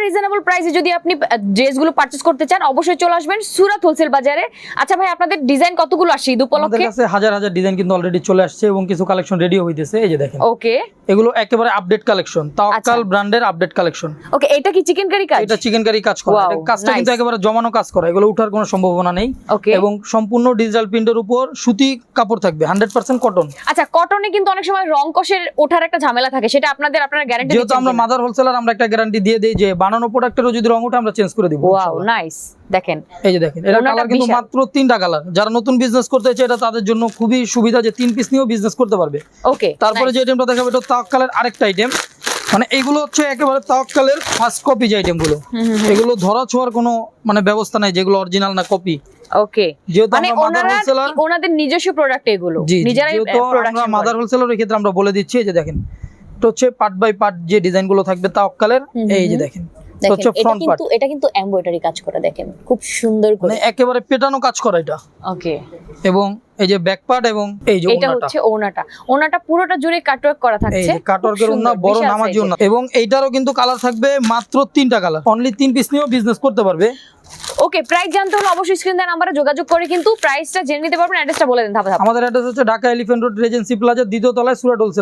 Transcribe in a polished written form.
Reasonable প্রাইসে যদি আপনি ড্রেসগুলো পারচেজ করতে চান অবশ্যই চলে আসবেন সুরাত হোলসেল বাজারে। আচ্ছা ভাই, আপনাদের ডিজাইন কতগুলো আসছে ঈদ আমাদের উপলক্ষে? কাছে হাজার হাজার ডিজাইন কিন্তু অলরেডি চলে আসছে এবং কিছু কালেকশন রেডিও হইতেছে। এই যে দেখেন, ওকে এগুলো একেবারে আপডেট কালেকশন, তাওয়াক্কাল ব্র্যান্ডের আপডেট কালেকশন। ওকে, এটা কি চিকেন কারি কাজ? এটা চিকেন কারি কাজ করা, Wow, এটা কাজটা nice. কিন্তু একেবারে জমানো কাজ করা, এগুলো উঠার কোনো সম্ভাবনা নেই। ওকে, এবং সম্পূর্ণ ডিজিটাল প্রিন্টের উপর সুতি কাপড় থাকবে, 100% কটন। আচ্ছা কটনে কিন্তু অনেক সময় রং কষের ওঠার একটা ঝামেলা থাকে, সেটা আপনারা গ্যারান্টি যেহেতু দিচ্ছেন আমরা কিনা? মাদার হোলসেলার, আমরা একটা গ্যারান্টি দিয়ে দেই যে বানানো প্রোডাক্টেরও যদি রং ওঠে আমরা চেঞ্জ করে দিব। ওয়াও নাইস, দেখেন এই যে দেখেন, এটা ওনাটা কালার কিন্তু বিশাল। মাত্র 3টা কালার। যারা নতুন বিজনেস করতে চায় এটা তাদের জন্য খুবই সুবিধা যে 3 পিস নিয়েও বিজনেস করতে পারবে। ওকে, তারপরে যে আইটেমটা দেখাবো এটা তাওয়াক্কালের আরেকটা আইটেম, মানে এইগুলো হচ্ছে একেবারে তাওয়াক্কালের ফার্স্ট কপি যে আইটেমগুলো, এগুলো ধরা ছোঁয়ার কোনো মানে ব্যবস্থা নাই যেগুলো অরিজিনাল না কপি। ওকে, যেহেতু মানে আমরা মাদার হোলসেলার, ওনাদের নিজস্ব প্রোডাক্ট এগুলো জি নিজেরাই যেহেতু আমরা প্রোডাকশন মাদার হোলসেলার, এই ক্ষেত্রে আমরা বলে দিচ্ছি। এই যে দেখেন, এটা হচ্ছে পার্ট বাই পার্ট যে ডিজাইনগুলো থাকবে তাওয়াক্কালের। এই যে দেখেন, এটা হচ্ছে ফ্রন্ট পার্ট, এটা কিন্তু এমব্রয়ডারি কাজ করা, দেখেন খুব সুন্দর মানে করে। একেবারে পেটানো কাজ করা এটা। ওকে, এবং এই যে ব্যাক পার্ট এবং এই যে এটা ওড়নাটা, হচ্ছে ওনাটা পুরোটা জুড়ে কাটওয়ার্ক করা এই থাকছে, যে কাটওয়ার্কের ওড়না, বড় নামাজি ওড়না। এবং এইটারও কিন্তু কালার থাকবে মাত্র 3টা কালার, অনলি 3 পিস নিয়েও বিজনেস করতে পারবে। ওকে, প্রাইস জানতে হলে অবশ্যই স্ক্রিন দেওয়া নাম্বারে যোগাযোগ করে কিন্তু প্রাইসটা জেনে নিতে পারবেন। অ্যাড্রেসটা বলে দেন ধাপে ধাপে। আমাদের অ্যাড্রেস হচ্ছে Dhaka elephant road regency plaza 2য় তলায় সুরাট হোলসেল।